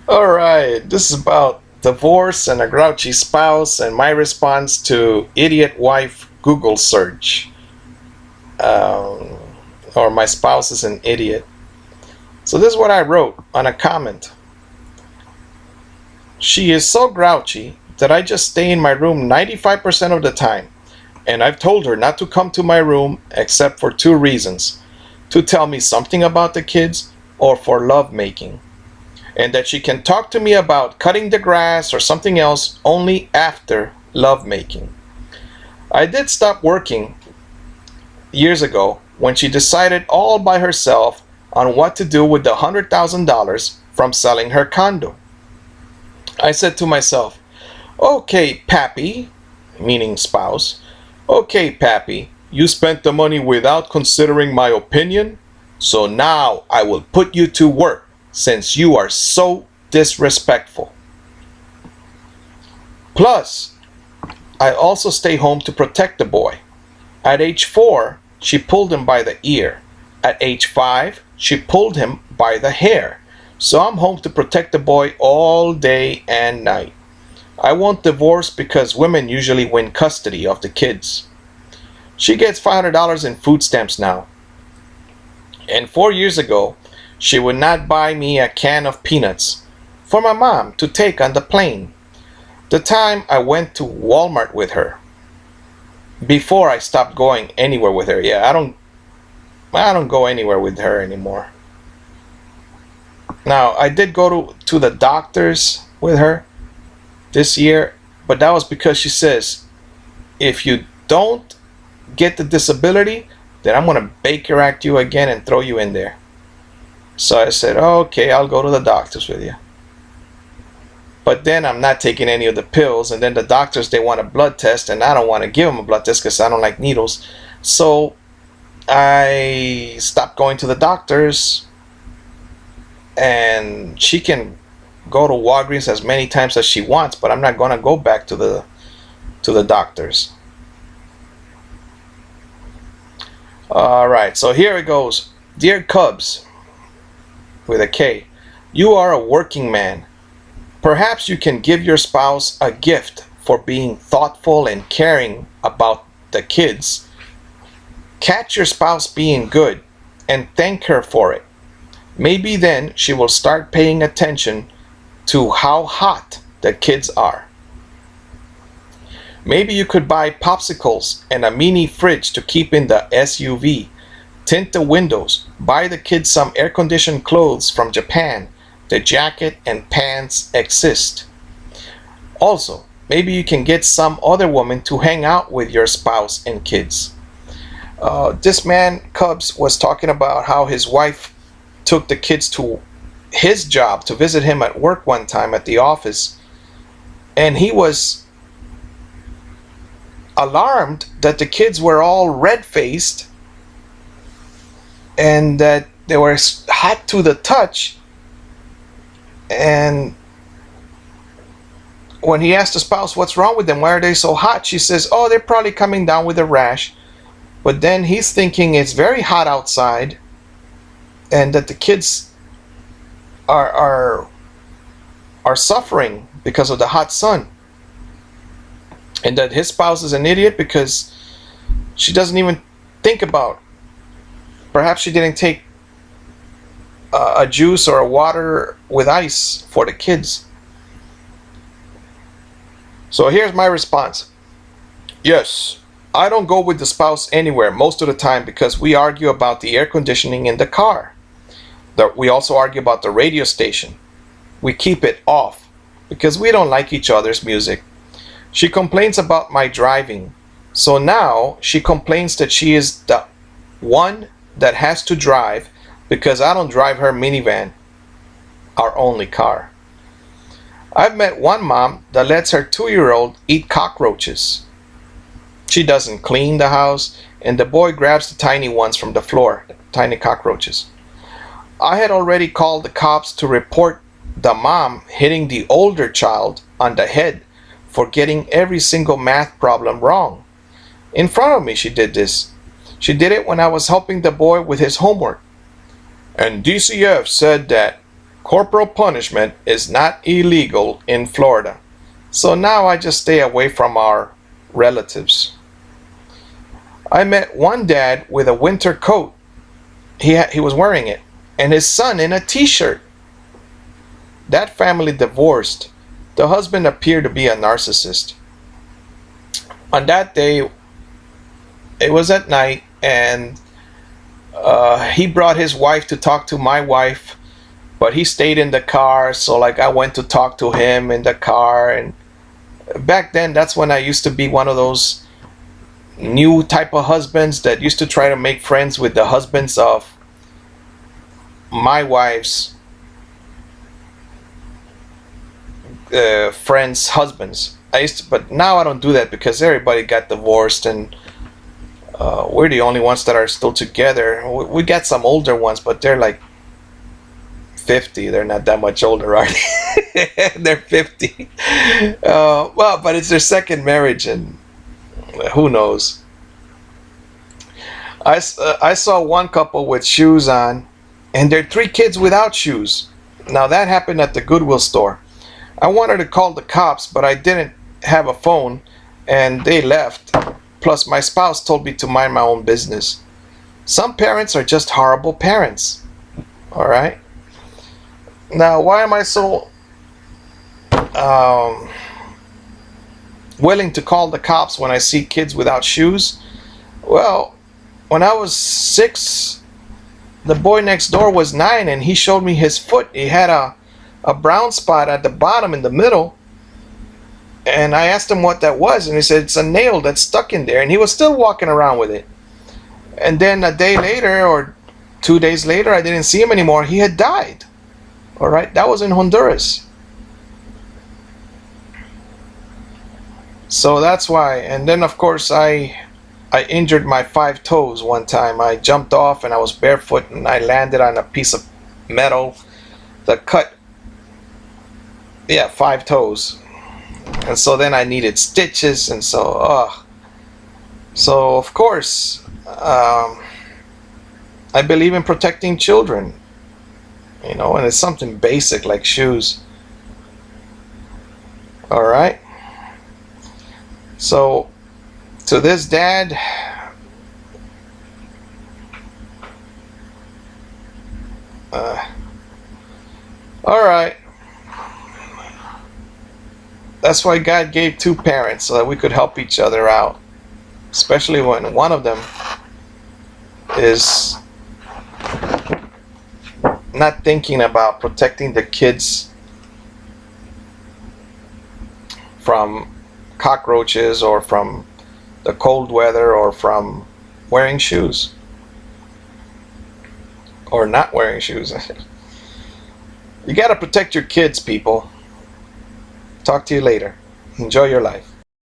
Alright, this is about divorce and a grouchy spouse and my response to idiot wife Google search. Um, or my spouse is an idiot. So, this is what I wrote on a comment. She is so grouchy that I just stay in my room 95% of the time. And I've told her not to come to my room except for two reasons: to tell me something about the kids or for love making, and that she can talk to me about cutting the grass or something else only after love making. I did stop working years ago when she decided all by herself on what to do with the $100,000 from selling her condo. I said to myself, okay, Pappy, meaning spouse, okay, Pappy, you spent the money without considering my opinion, so now I will put you to work since you are so disrespectful. Plus, I also stay home to protect the boy. At age 4, she pulled him by the ear. At age 5, she pulled him by the hair. So I'm home to protect the boy all day and night. I won't divorce because women usually win custody of the kids. She gets $500 in food stamps now. And 4 years ago, she would not buy me a can of peanuts for my mom to take on the plane. The time I went to Walmart with her. Before I stopped going anywhere with her. Yeah, I don't go anywhere with her anymore. Now, I did go to the doctors with her this year, but that was because she says, if you don't get the disability, then I'm going to Baker Act you again and throw you in there. So I said, okay, I'll go to the doctors with you. But then I'm not taking any of the pills, and then the doctors, they want a blood test, and I don't want to give them a blood test because I don't like needles. So I stopped going to the doctors, and she can go to Walgreens as many times as she wants, but I'm not going to go back to the doctors. All right, so here it goes. Dear Cubs, with a K, you are a working man. Perhaps you can give your spouse a gift for being thoughtful and caring about the kids. Catch your spouse being good and thank her for it. Maybe then she will start paying attention to how hot the kids are. Maybe you could buy popsicles and a mini fridge to keep in the SUV. Tint the windows. Buy the kids some air-conditioned clothes from Japan. The jacket and pants exist. Also, maybe you can get some other woman to hang out with your spouse and kids. This man, Cubs, was talking about how his wife took the kids to his job to visit him at work one time at the office, and he was alarmed that the kids were all red-faced and that they were hot to the touch. And when he asked the spouse what's wrong with them, why are they so hot, she says, oh, they're probably coming down with a rash. But then he's thinking it's very hot outside and that the kids are suffering because of the hot sun, and that his spouse is an idiot because she doesn't even think about, perhaps she didn't take a juice or a water with ice for the kids. So here's my response. Yes, I don't go with the spouse anywhere most of the time because we argue about the air conditioning in the car. We also argue about the radio station. We keep it off because we don't like each other's music. She complains about my driving. So now she complains that she is the one that has to drive because I don't drive her minivan, our only car. I've met one mom that lets her 2-year-old eat cockroaches. She doesn't clean the house, and the boy grabs the tiny ones from the floor, tiny cockroaches. I had already called the cops to report the mom hitting the older child on the head for getting every single math problem wrong. In front of me she did this. She did it when I was helping the boy with his homework. And DCF said that, corporal punishment is not illegal in Florida. So now I just stay away from our relatives. I met one dad with a winter coat. He was wearing it, and his son in a t-shirt. That family divorced. The husband appeared to be a narcissist. On that day, it was at night, and he brought his wife to talk to my wife, but he stayed in the car. So like I went to talk to him in the car, and back then that's when I used to be one of those new type of husbands that used to try to make friends with the husbands of my wife's friends' husbands. But now I don't do that because everybody got divorced, and we're the only ones that are still together. We got some older ones, but they're like 50. They're not that much older, are they? They're 50. Well, but it's their second marriage, and who knows. I saw one couple with shoes on, and their 3 kids without shoes. Now that happened at the Goodwill store. I wanted to call the cops, but I didn't have a phone, and they left. Plus, my spouse told me to mind my own business. Some parents are just horrible parents. All right? Now, why am I so willing to call the cops when I see kids without shoes? Well, when I was 6, the boy next door was 9, and he showed me his foot. He had a brown spot at the bottom in the middle, and I asked him what that was, and he said it's a nail that's stuck in there, and he was still walking around with it. And then a day later or 2 days later, I didn't see him anymore. He had died. All right, that was in Honduras. So that's why. And then of course I injured my 5 toes one time. I jumped off and I was barefoot, and I landed on a piece of metal that cut 5 toes. And so then I needed stitches, and so of course I believe in protecting children, and it's something basic like shoes. All right. So to this dad, all right. That's why God gave 2 parents, so that we could help each other out, especially when one of them is not thinking about protecting the kids from cockroaches or from the cold weather or from wearing shoes or not wearing shoes. You got to protect your kids, people. Talk to you later. Enjoy your life.